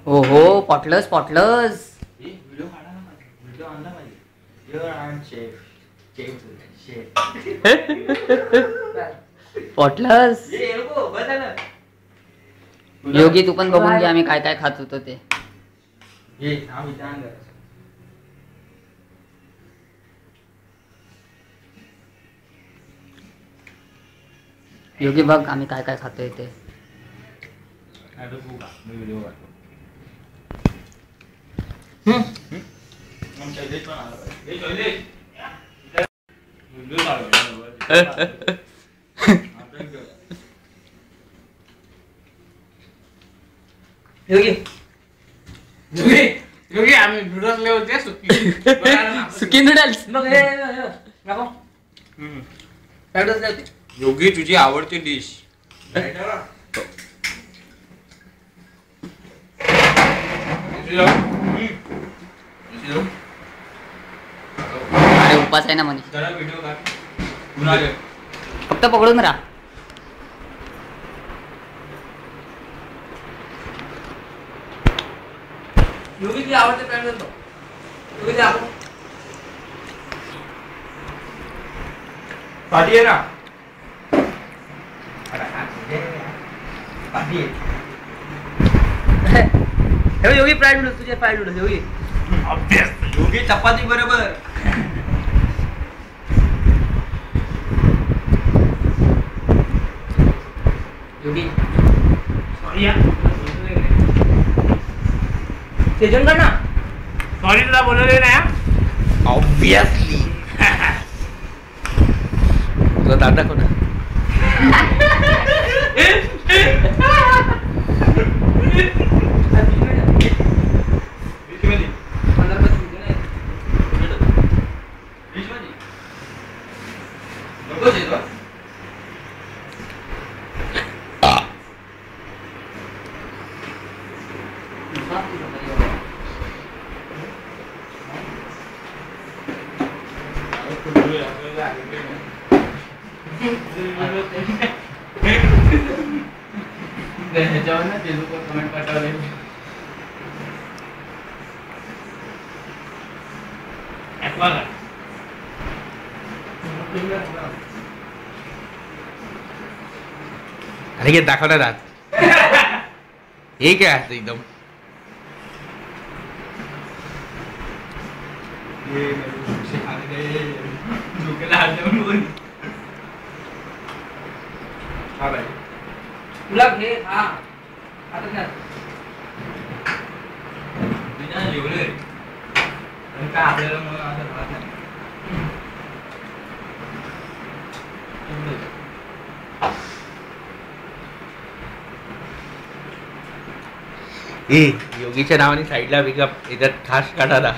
ओहो पॉटलस पॉटलस पॉटलस योगी तू पण बघून घे आम्ही काय काय खात होतो ते. योगी बघ आम्ही काय काय खातोय ते. योगी आम्ही नूडल्स ले होते सुकी नूडल्स. योगी तुझी आवडती डिश. अरे उपास आहे ना मनीष. फक्त पकडून राहा. योगी तुझी आवडते पॅन्ट देतो. योगी ते आपण पार्टी आहे ना. हे योगी फ्राईड नूडल्स तुझे फ्राईड नूडल्स योगी. योगी चपाती बरोबर. योगी सेजन कर ना. सॉरी तुला बोलवले ना. ऑब्विसली तुझा दात दाखव ना. ह्याच्यावर ना ते लोक कमेंट पाठवले. अरे दाखवला दात. हे काय असतं एकदम. तुला घे. हा आता जेवले काय आपल्याला म्हणून असं राहत नाही. योगीच्या नावाने साईडला वेगळा याच्यात खास काढायला.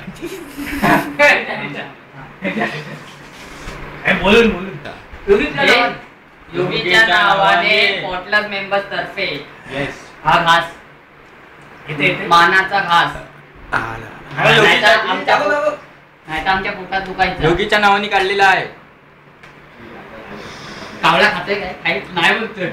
बोलून बोलून योगीच्या नावाने पॉटलस मेंबर्स तर्फे हा घास मानाचा घास. नाहीतर आमच्या पोटात दुखायचं. योगीच्या नावाने काढलेला आहे. कावळा खातोय काय काही नाही बोलतोय.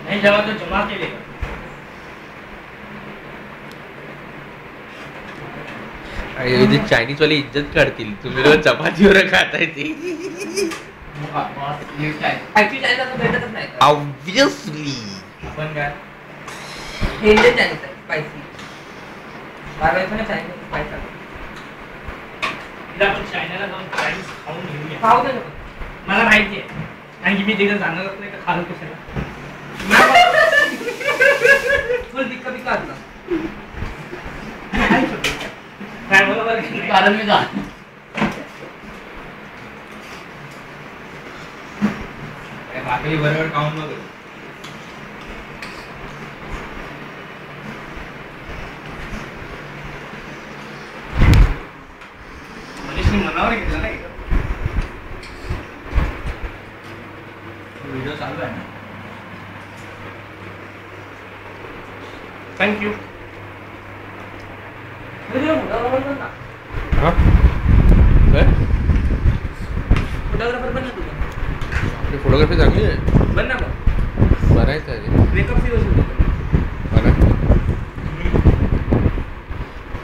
नाही जेव्हा तो जमा केले चायनीज वाले इज्जत काढतील. तुम्ही रोज चपातीवर खाताय ते. भेटतच नाही. ऑब्विसली आपण काय इंडियन चायनीज आहे स्पायसी. बारावीला चायनीज स्पायसी. आपण चायनाला जाऊन चायनीज खाऊन घेऊया. खाऊ दे मला माहिती आहे. कारण की मी तिकडे जाणारच नाही तर खाऊ कशाला. कारण मी जा भाकरी बरोबर खाऊन बघ. मनावर घेतलं नाही व्हिडिओ चालू आहे ना. थँक्यू फोटोग्राफर बन ना तू आपली फोटोग्राफी चांगली आहे. बन ना मग बनायचं आहे रे. मेकअप सी वस्तू बना.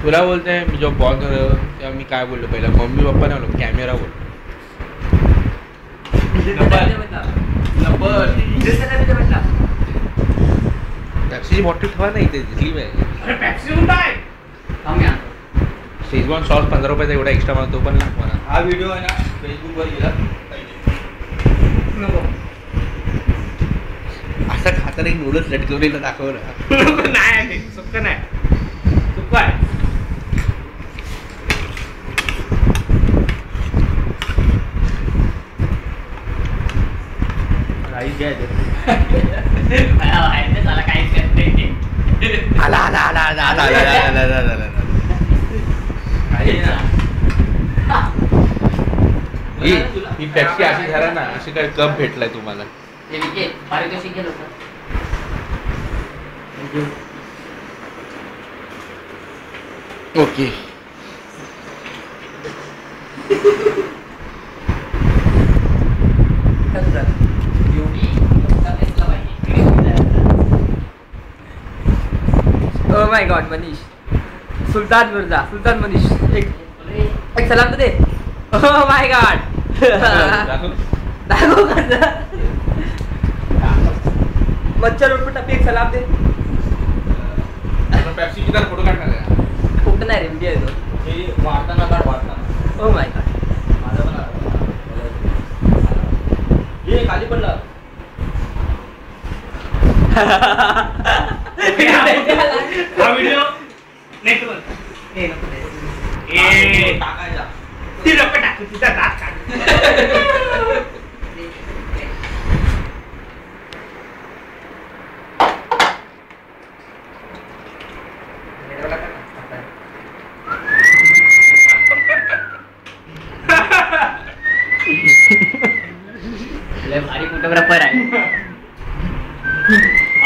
तुला बोलते मी जेव्हा बॉल तेव्हा मी काय बोललो पहिला मम्मी पप्पा नाही बोललो कॅमेरा बोल. टॅक्सीची बॉटल ठेवा नाही इथे दिसली पाहिजे. अरे पॅप्सी म्हणता आहे शेजवान सॉस 15 रुपयाचा एवढा एक्स्ट्रा मला तो पण लाग मला. हा व्हिडिओ आहे ना फेसबुकवर गेला नको असं खाताना एक नूडल्स लटकवलेला दाखव ना. नाही आहे ते सुक्क नाही सुक्क आहे राईस घ्यायचं. मला माहिती आहे, त्याला काहीच करत नाही. आला आला आला आला आला आला आला आला आला आला. आहे ना. ही पेप्सी अशी झाला ना अशी काय कप भेटलाय तुम्हाला. ते विके, पारितोषिक घे लवकर. ओके. एवढी टेस्टला पाहिजे. ओ माय गॉड मनीष सुलतान मिर्जा सुलतान मनीष एक सलाम तो दे. ओ माय गॉड दाखव कसं मच्छर उठपट टप्पी एक सलाम दे. पेप्सीची तर फोटो काढणार आहे. कुठं नाही रे व्हिडिओ आहे तो. हे वाढताना काढ वाढताना ओ माय गॉड माझा पण आला. हे खाली पडला हा व्हिडिओ नेट वर ए नको दे ए टाकायचा. ती नको टाकू तिचा दात काढ लय भारी फोटोग्राफर आहे.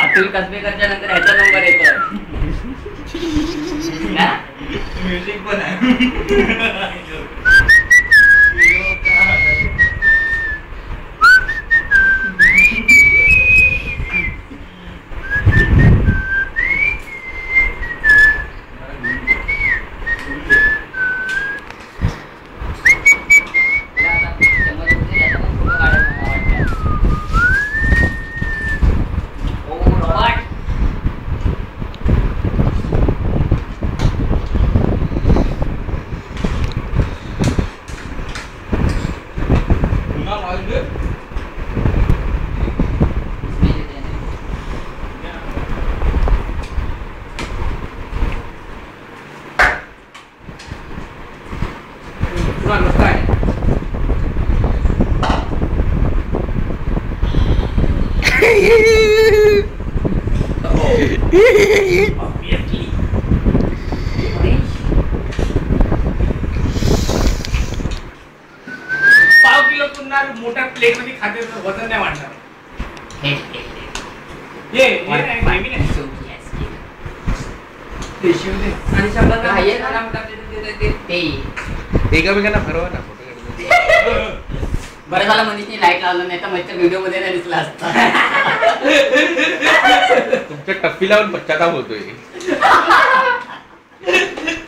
अतुल कसबेकरच्या नंतर ह्याचा नंबर येतो ना. म्युझिक पण आहे. मोठ्या प्लेट मध्ये खाते तर वजन नाही वाढणार. हे नेहमी नाही आणि 100 ग्राम आहे मसाला ना. टाकले ते एकमेकांना भरवा ना फोटो काढतो. बरं झालं मनीषने लाईट लावलं नाही तर मच्छर व्हिडिओ मध्ये नाही दिसला असता. तुमच्या टप्पी लावून पश्चाताप होतोय.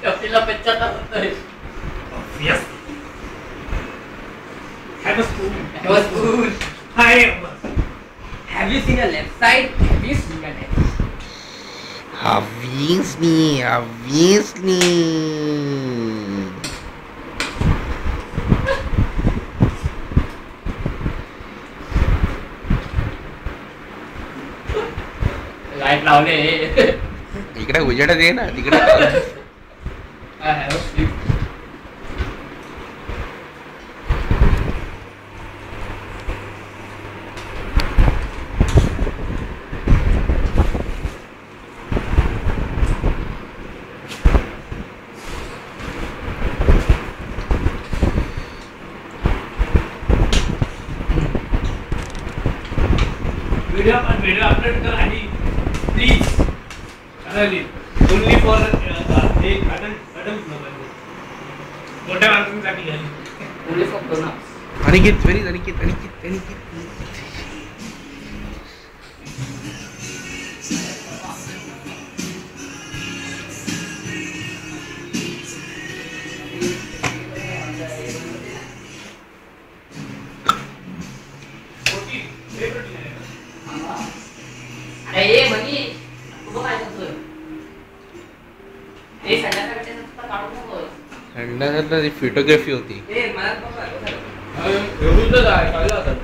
कपिला पश्चाताप होतोय. Yes. Have a spoon. Have a spoon. Hi. Have you seen a left side? Have you seen a left? Obviously. Light लावले. इकडे उजेडात ये ना तिकडे. I have a sleep. Video upload कर आणि प्लीज ओनली फॉर एक अडल्ट मोठ्या माणसांसाठी घ्या. पोलीस बघतो ना. अनिकेत व्हेरी अनिकेत अरे ये मनी तू बघ काय करतोय. ए संध्याकाळच्या नंतर काढू नकोस. थंडासातला ती फोटोग्राफी होती. ए मला बघ काय. एवढं काय काय